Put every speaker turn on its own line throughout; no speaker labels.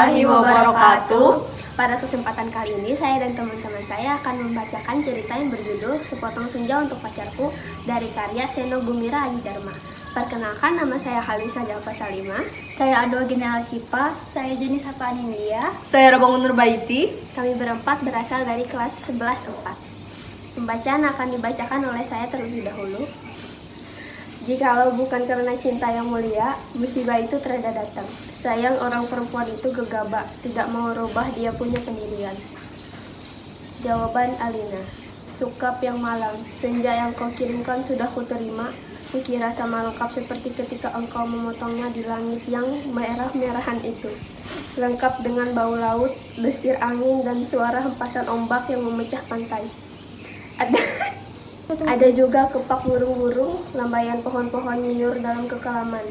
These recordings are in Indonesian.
warahmatullahi wabarakatuh.
Pada kesempatan kali ini, saya dan teman-teman saya akan membacakan cerita yang berjudul Sepotong Senja untuk Pacarku dari karya Seno Gumira Adi Dharma. Perkenalkan, nama saya Khalisa Jalpa Salimah.
Saya Adwa Gina Alcipa.
Saya Jenny Sapaan India.
Saya Rabang Nurbaiti.
Kami berempat berasal dari kelas 11-4. Pembacaan akan dibacakan oleh saya terlebih dahulu. Jikalau bukan karena cinta yang mulia, musibah itu terada datang. Sayang orang perempuan itu gegabah, tidak mau rubah dia punya pendirian. Jawaban Alina. Sukap yang malang, senja yang kau kirimkan sudah kuterima. Kukira sama lengkap seperti ketika engkau memotongnya di langit yang merah-merahan itu. Lengkap dengan bau laut, desir angin, dan suara hempasan ombak yang memecah pantai. Ada juga kepak burung-burung, lambaian pohon-pohon nyiur dalam kekelaman.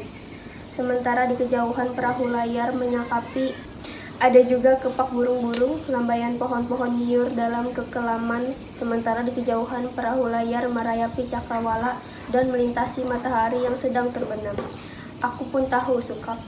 Sementara di kejauhan perahu layar menyakapi. Ada juga kepak burung-burung, lambaian pohon-pohon nyiur dalam kekelaman. Sementara di kejauhan perahu layar merayapi cakrawala dan melintasi matahari yang sedang terbenam. Aku pun tahu, Sukap,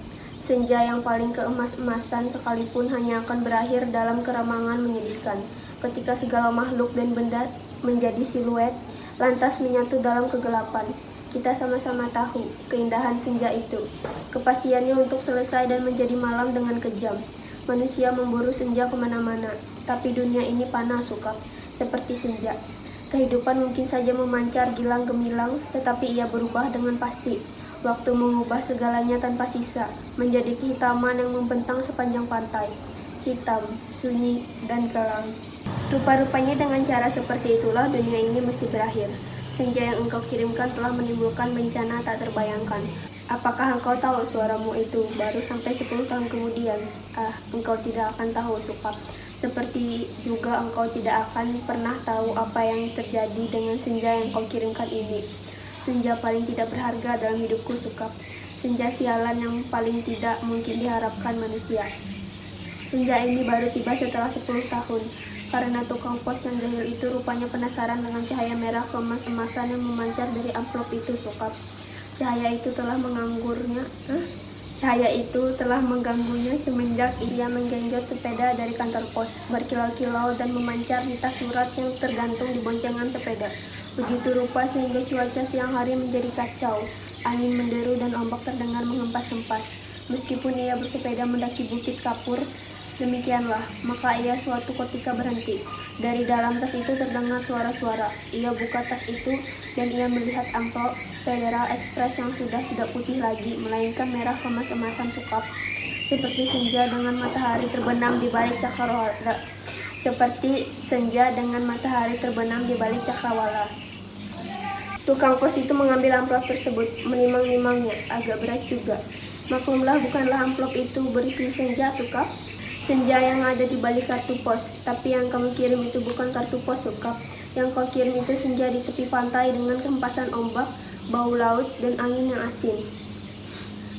senja yang paling keemas-emasan sekalipun hanya akan berakhir dalam keramangan menyedihkan. Ketika segala makhluk dan benda menjadi siluet, lantas menyatu dalam kegelapan. Kita sama-sama tahu keindahan senja itu, kepastiannya untuk selesai dan menjadi malam dengan kejam. Manusia memburu senja kemana-mana, tapi dunia ini panas, Sukap, seperti senja. Kehidupan mungkin saja memancar gilang gemilang, tetapi ia berubah dengan pasti. Waktu mengubah segalanya tanpa sisa, menjadi kehitaman yang membentang sepanjang pantai. Hitam, sunyi, dan kelam. Rupa-rupanya dengan cara seperti itulah dunia ini mesti berakhir. Senja yang engkau kirimkan telah menimbulkan bencana tak terbayangkan. Apakah engkau tahu suaramu itu baru sampai 10 tahun kemudian? Engkau tidak akan tahu, Sukap. Seperti juga engkau tidak akan pernah tahu apa yang terjadi dengan senja yang kau kirimkan ini. Senja paling tidak berharga dalam hidupku, Sukap. Senja sialan yang paling tidak mungkin diharapkan manusia. Senja ini baru tiba setelah 10 tahun. Karena tukang pos yang jahil itu rupanya penasaran dengan cahaya merah keemas-emasan yang memancar dari amplop itu, Sukap. Cahaya itu telah mengganggunya semenjak ia menggenjot sepeda dari kantor pos, berkilau-kilau dan memancar di tas surat yang tergantung di boncengan sepeda. Begitu rupa sehingga cuaca siang hari menjadi kacau. Angin menderu dan ombak terdengar menghempas-hempas. Meskipun ia bersepeda mendaki bukit kapur, demikianlah, maka ia suatu ketika berhenti. Dari dalam tas itu terdengar suara-suara. Ia buka tas itu dan ia melihat amplop Federal Express yang sudah tidak putih lagi, melainkan merah kemas-emasan, Sukap. Seperti senja dengan matahari terbenam di balik cakrawala. Tukang pos itu mengambil amplop tersebut, menimang-nimangnya, agak berat juga. Maklumlah, bukanlah amplop itu berisi senja, Sukap. Senja yang ada di balik kartu pos, tapi yang kamu kirim itu bukan kartu pos, Sukap. Yang kau kirim itu senja di tepi pantai dengan kehempasan ombak, bau laut, dan angin yang asin.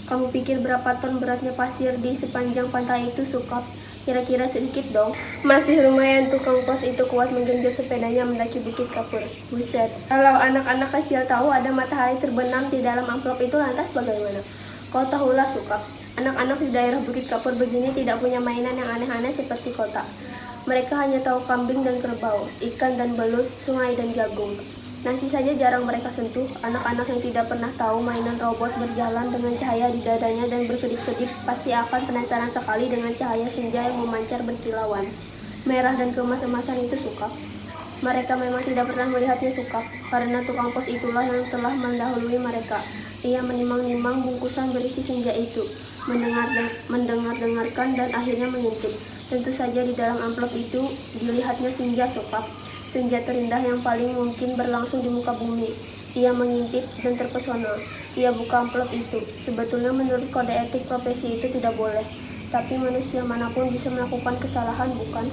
Kamu pikir berapa ton beratnya pasir di sepanjang pantai itu, Sukap? Kira-kira sedikit dong. Masih lumayan tukang pos itu kuat menggenjot sepedanya mendaki bukit kapur. Buset, kalau anak-anak kecil tahu ada matahari terbenam di dalam amplop itu, lantas bagaimana? Kau tahulah, Sukap. Anak-anak di daerah Bukit Kapur begini tidak punya mainan yang aneh-aneh seperti kota. Mereka hanya tahu kambing dan kerbau, ikan dan belut, sungai dan jagung. Nasi saja jarang mereka sentuh. Anak-anak yang tidak pernah tahu mainan robot berjalan dengan cahaya di dadanya dan berkedip-kedip pasti akan penasaran sekali dengan cahaya senja yang memancar berkilauan. Merah dan keemas-emasan itu, Sukap. Mereka memang tidak pernah melihatnya, Sukap, karena tukang pos itulah yang telah mendahului mereka. Ia menimang-nimang bungkusan berisi senja itu, mendengar-dengarkan dan akhirnya mengintip. Tentu saja di dalam amplop itu dilihatnya senja, Sukap. Senja terindah yang paling mungkin berlangsung di muka bumi. Ia mengintip dan terpesona. Ia buka amplop itu. Sebetulnya menurut kode etik profesi itu tidak boleh. Tapi manusia manapun bisa melakukan kesalahan, bukan?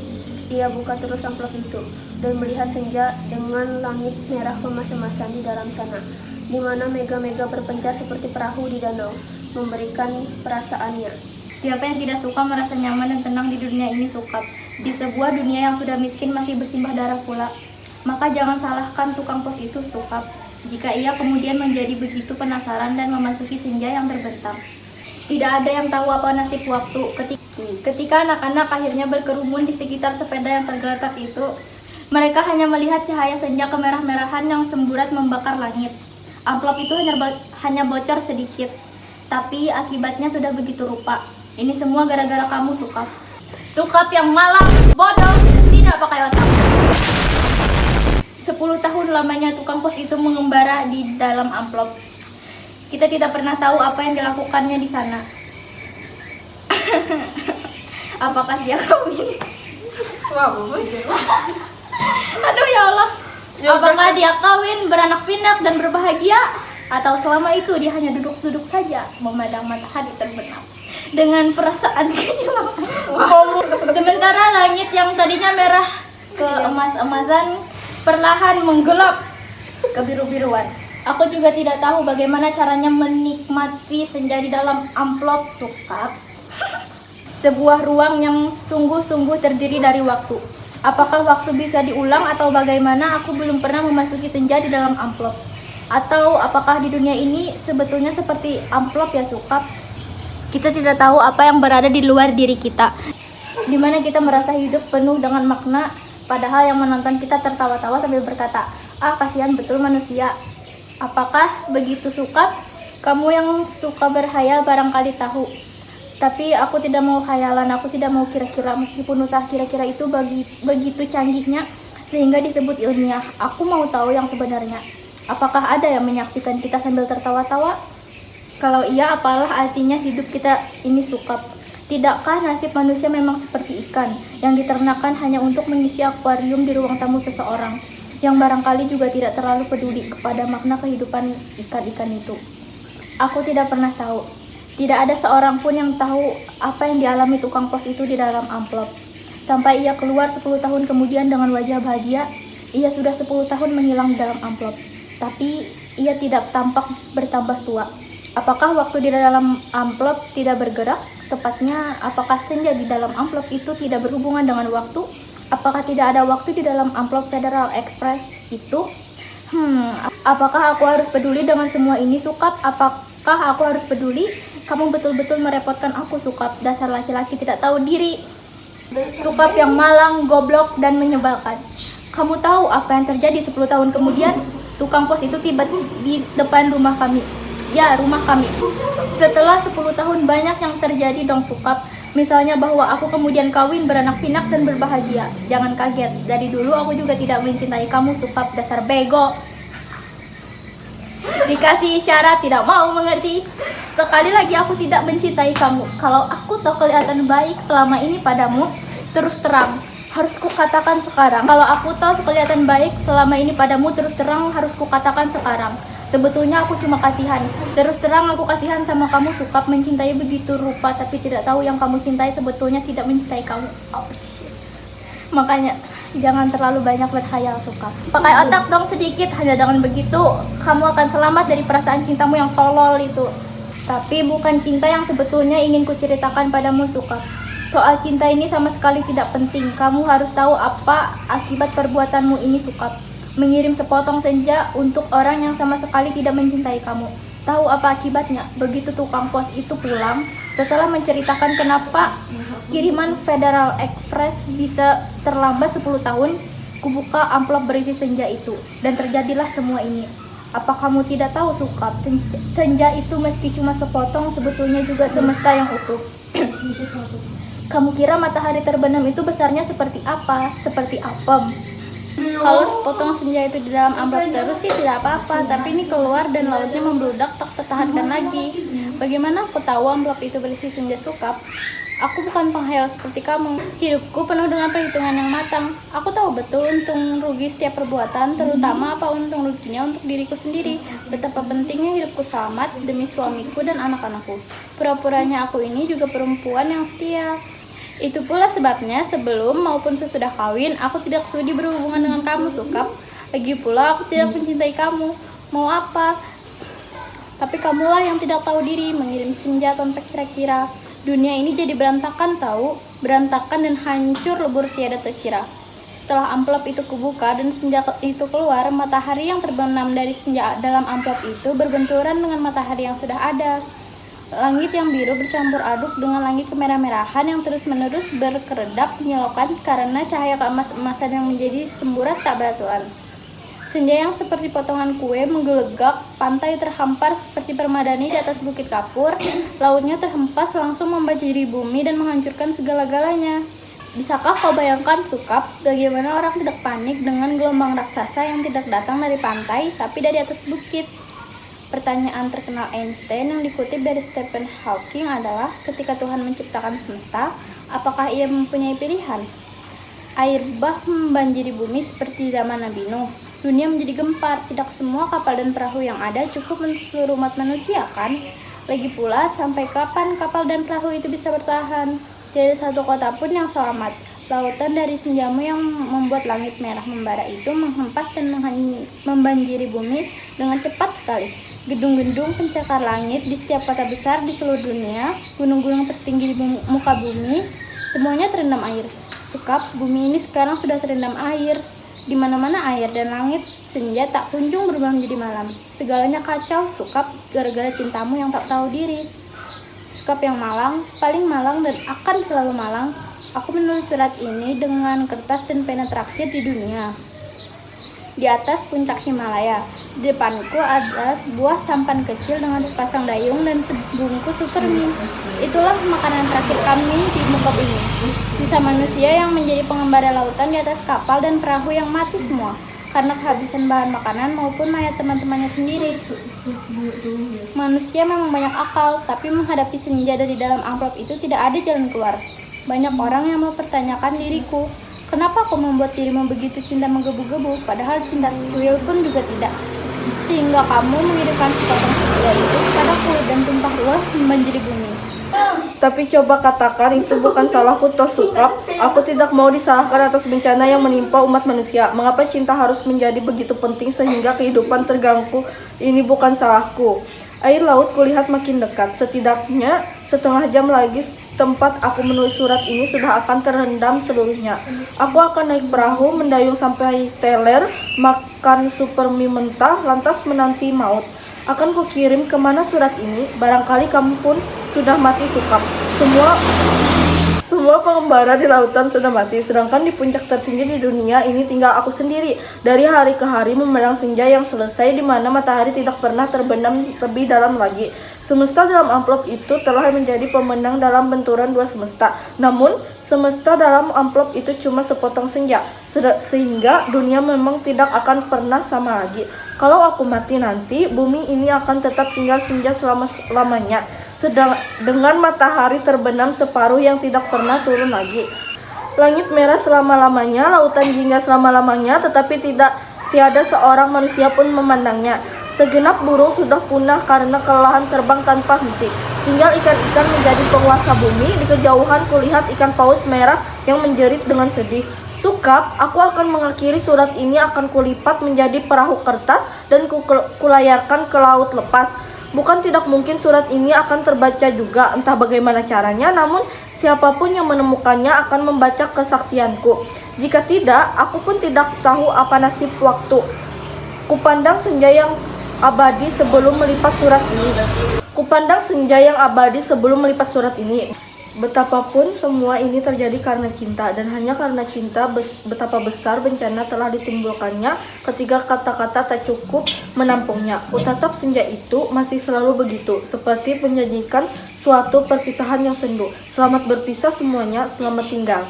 Ia buka terus amplop itu dan melihat senja dengan langit merah kemas-emasan di dalam sana, di mana mega-mega berpencar seperti perahu di danau, memberikan perasaannya.
Siapa yang tidak suka merasa nyaman dan tenang di dunia ini, Sukap? Di sebuah dunia yang sudah miskin masih bersimbah darah pula. Maka jangan salahkan tukang pos itu, Sukap, jika ia kemudian menjadi begitu penasaran dan memasuki senja yang terbentang. Tidak ada yang tahu apa nasib waktu ketika Ketika anak-anak akhirnya berkerumun di sekitar sepeda yang tergeletak itu, mereka hanya melihat cahaya senja kemerah-merahan yang semburat membakar langit. Amplop itu hanya bocor sedikit, tapi akibatnya sudah begitu rupa. Ini semua gara-gara kamu, Sukap. Sukap yang malang, bodoh, tidak pakai otak. 10 tahun lamanya tukang pos itu mengembara di dalam amplop. Kita tidak pernah tahu apa yang dilakukannya di sana. Apakah dia kawin? Aduh ya Allah. Apakah dia kawin, beranak pinak dan berbahagia? Atau selama itu dia hanya duduk-duduk saja memandang matahari terbenam dengan perasaan kehilangan? Sementara langit yang tadinya merah keemas-emasan perlahan menggelap kebiru-biruan. Aku juga tidak tahu bagaimana caranya menikmati senja di dalam amplop, Sukap. Sebuah ruang yang sungguh-sungguh terdiri dari waktu. Apakah waktu bisa diulang atau bagaimana? Aku belum pernah memasuki senja di dalam amplop. Atau apakah di dunia ini sebetulnya seperti amplop ya, Sukap? Kita tidak tahu apa yang berada di luar diri kita, di mana kita merasa hidup penuh dengan makna, padahal yang menonton kita tertawa-tawa sambil berkata, "Ah, kasihan betul manusia." Apakah begitu, Sukap? Kamu yang suka berhayal barangkali tahu. Tapi aku tidak mau khayalan, aku tidak mau kira-kira, meskipun usaha kira-kira itu begitu canggihnya sehingga disebut ilmiah. Aku mau tahu yang sebenarnya. Apakah ada yang menyaksikan kita sambil tertawa-tawa? Kalau iya, apalah artinya hidup kita ini, Sukap? Tidakkah nasib manusia memang seperti ikan yang diternakan hanya untuk mengisi akuarium di ruang tamu seseorang, yang barangkali juga tidak terlalu peduli kepada makna kehidupan ikan-ikan itu? Aku tidak pernah tahu. Tidak ada seorang pun yang tahu apa yang dialami tukang pos itu di dalam amplop. Sampai ia keluar 10 tahun kemudian dengan wajah bahagia, ia sudah 10 tahun menghilang di dalam amplop. Tapi ia tidak tampak bertambah tua. Apakah waktu di dalam amplop tidak bergerak? Tepatnya, apakah senja di dalam amplop itu tidak berhubungan dengan waktu? Apakah tidak ada waktu di dalam amplop Federal Express itu? Apakah aku harus peduli dengan semua ini, Sukap? Apakah aku harus peduli? Kamu betul-betul merepotkan aku, Sukap. Dasar laki-laki tidak tahu diri. Sukap yang malang, goblok, dan menyebalkan. Kamu tahu apa yang terjadi 10 tahun kemudian? Tukang pos itu tiba di depan rumah kami. Ya, rumah kami. Setelah 10 tahun banyak yang terjadi dong, Sukap. Misalnya bahwa aku kemudian kawin, beranak pinak, dan berbahagia. Jangan kaget, dari dulu aku juga tidak mencintai kamu, Sukap. Dasar bego. Dikasih isyarat tidak mau mengerti. Sekali lagi aku tidak mencintai kamu. Kalau aku tahu kelihatan baik selama ini padamu, terus terang harus kukatakan sekarang. Kalau aku tahu kelihatan baik selama ini padamu, terus terang harus kukatakan sekarang. Sebetulnya aku cuma kasihan. Terus terang aku kasihan sama kamu, Sukap. Mencintai begitu rupa tapi tidak tahu yang kamu cintai sebetulnya tidak mencintai kamu. Oh shit. Makanya jangan terlalu banyak berkhayal, Sukap. Pakai otak dong sedikit. Hanya dengan begitu kamu akan selamat dari perasaan cintamu yang tolol itu. Tapi bukan cinta yang sebetulnya ingin kuceritakan padamu, Sukap. Soal cinta ini sama sekali tidak penting. Kamu harus tahu apa akibat perbuatanmu ini, Sukap. Mengirim sepotong senja untuk orang yang sama sekali tidak mencintai kamu. Tahu apa akibatnya? Begitu tukang pos itu pulang, setelah menceritakan kenapa kiriman Federal Express bisa terlambat 10 tahun, kubuka amplop berisi senja itu, dan terjadilah semua ini. Apa kamu tidak tahu, Sukap? Senja itu meski cuma sepotong, sebetulnya juga semesta yang utuh. Kamu kira matahari terbenam itu besarnya seperti apa? Seperti apem.
Kalau sepotong senja itu di dalam amplop terus sih tidak apa-apa, tapi ini keluar dan lautnya membludak tak tertahankan lagi. Bagaimana aku tahu amplop itu berisi senja, Sukap? Aku bukan penghayal seperti kamu. Hidupku penuh dengan perhitungan yang matang. Aku tahu betul untung rugi setiap perbuatan, terutama apa untung ruginya untuk diriku sendiri. Betapa pentingnya hidupku selamat demi suamiku dan anak-anakku. Pura-puranya aku ini juga perempuan yang setia. Itu pula sebabnya sebelum maupun sesudah kawin, aku tidak sudi berhubungan dengan kamu, Sukap. Lagi pula aku tidak mencintai kamu. Mau apa? Tapi kamulah yang tidak tahu diri, mengirim senja tanpa kira-kira. Dunia ini jadi berantakan tahu, berantakan dan hancur lebur tiada terkira. Setelah amplop itu kubuka dan senja itu keluar, matahari yang terbenam dari senja dalam amplop itu berbenturan dengan matahari yang sudah ada. Langit yang biru bercampur aduk dengan langit kemerah-merahan yang terus-menerus berkeredak menyilaukan karena cahaya keemas-emasan yang menjadi semburat tak beraturan. Senja yang seperti potongan kue menggelegak, pantai terhampar seperti permadani di atas bukit kapur, lautnya terhempas langsung membanjiri bumi dan menghancurkan segala-galanya. Bisakah kau bayangkan, Sukap, bagaimana orang tidak panik dengan gelombang raksasa yang tidak datang dari pantai tapi dari atas bukit? Pertanyaan terkenal Einstein yang dikutip dari Stephen Hawking adalah, ketika Tuhan menciptakan semesta, apakah ia mempunyai pilihan? Air bah membanjiri bumi seperti zaman Nabi Nuh. Dunia menjadi gempar, tidak semua kapal dan perahu yang ada cukup untuk seluruh umat manusia, kan? Lagi pula, sampai kapan kapal dan perahu itu bisa bertahan? Tidak ada satu kota pun yang selamat. Lautan dari senjamu yang membuat langit merah membara itu menghempas dan membanjiri bumi dengan cepat sekali. Gedung-gedung pencakar langit di setiap kota besar di seluruh dunia, gunung-gunung tertinggi di muka bumi, semuanya terendam air. Sukap, bumi ini sekarang sudah terendam air. Di mana-mana air dan langit senja tak kunjung berubah menjadi malam. Segalanya kacau, Sukap, gara-gara cintamu yang tak tahu diri. Sukap yang malang, paling malang dan akan selalu malang. Aku menulis surat ini dengan kertas dan pena terakhir di dunia. Di atas puncak Himalaya, di depanku ada sebuah sampan kecil dengan sepasang dayung dan sebungkus supermie. Itulah makanan terakhir kami di muka bumi. Sisa manusia yang menjadi pengembara lautan di atas kapal dan perahu yang mati semua karena kehabisan bahan makanan maupun mayat teman-temannya sendiri. Manusia memang banyak akal, tapi menghadapi senja dari dalam amplop itu tidak ada jalan keluar. Banyak orang yang mempertanyakan diriku. Kenapa kau membuat dirimu begitu cinta menggebu-gebu, padahal cinta secuil pun juga tidak? Sehingga kamu mengirimkan sepotong setia itu kepadaku dan tumpah ruah membanjiri bumi.
Tapi coba katakan itu bukan salahku toh, Sukap. Aku tidak mau disalahkan atas bencana yang menimpa umat manusia. Mengapa cinta harus menjadi begitu penting sehingga kehidupan terganggu? Ini bukan salahku. Air laut kulihat makin dekat. Setidaknya setengah jam lagi tempat aku menulis surat ini sudah akan terendam seluruhnya. Aku akan naik perahu, mendayung sampai teler, makan supermie mentah, lantas menanti maut. Akan kukirim kemana surat ini? Barangkali kamu pun sudah mati, Sukap. Semua pengembara di lautan sudah mati, sedangkan di puncak tertinggi di dunia ini tinggal aku sendiri. Dari hari ke hari memandang senja yang selesai, di mana matahari tidak pernah terbenam lebih dalam lagi. Semesta dalam amplop itu telah menjadi pemenang dalam benturan dua semesta. Namun, semesta dalam amplop itu cuma sepotong senja, sehingga dunia memang tidak akan pernah sama lagi. Kalau aku mati nanti, bumi ini akan tetap tinggal senja selama-lamanya, dengan matahari terbenam separuh yang tidak pernah turun lagi. Langit merah selama-lamanya, lautan jingga selama-lamanya, tetapi tiada seorang manusia pun memandangnya. Segenap burung sudah punah karena kelelahan terbang tanpa henti. Tinggal ikan-ikan menjadi penguasa bumi. Di kejauhan kulihat ikan paus merah yang menjerit dengan sedih. Sukap, aku akan mengakhiri surat ini, akan kulipat menjadi perahu kertas dan kulayarkan ke laut lepas. Bukan tidak mungkin surat ini akan terbaca juga, entah bagaimana caranya, namun siapapun yang menemukannya akan membaca kesaksianku. Jika tidak, aku pun tidak tahu apa nasib waktu. Kupandang senja yang abadi sebelum melipat surat ini. Betapapun semua ini terjadi karena cinta, dan hanya karena cinta betapa besar bencana telah ditimbulkannya ketika kata-kata tak cukup menampungnya. Utatap senja itu masih selalu begitu, seperti menjanjikan suatu perpisahan yang sendu. Selamat berpisah semuanya, selamat tinggal.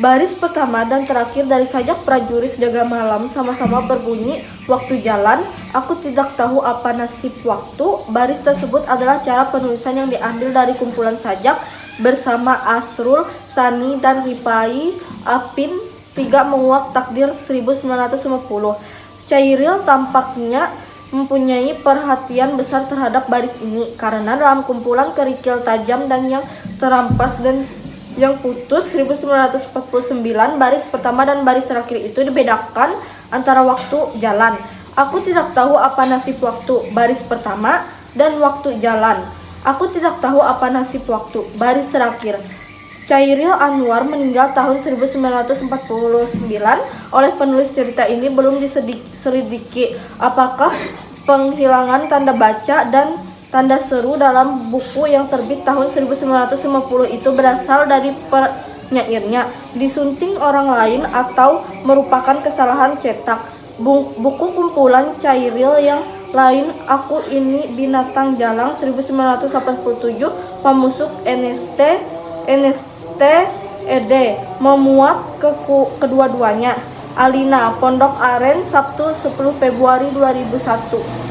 Baris pertama dan terakhir dari sajak prajurit jaga malam sama-sama berbunyi, waktu jalan. Aku tidak tahu apa nasib waktu. Baris tersebut adalah cara penulisan yang diambil dari kumpulan sajak bersama Asrul, Sani, dan Ripai Apin 3 menguak takdir 1950. Cairil tampaknya mempunyai perhatian besar terhadap baris ini, karena dalam kumpulan kerikil tajam dan yang terampas dan yang putus 1949, baris pertama dan baris terakhir itu dibedakan antara waktu jalan. Aku tidak tahu apa nasib waktu, baris pertama, dan waktu jalan. Aku tidak tahu apa nasib waktu, baris terakhir. Chairil Anwar meninggal tahun 1949. Oleh penulis cerita ini belum diselidiki apakah penghilangan tanda baca dan Tanda seru dalam buku yang terbit tahun 1950 itu berasal dari penyairnya, disunting orang lain atau merupakan kesalahan cetak. Buku kumpulan Cairil yang lain Aku Ini Binatang Jalang 1987 Pamusuk NST ED memuat kedua-duanya. Alina, Pondok Aren, Sabtu 10 Februari 2001.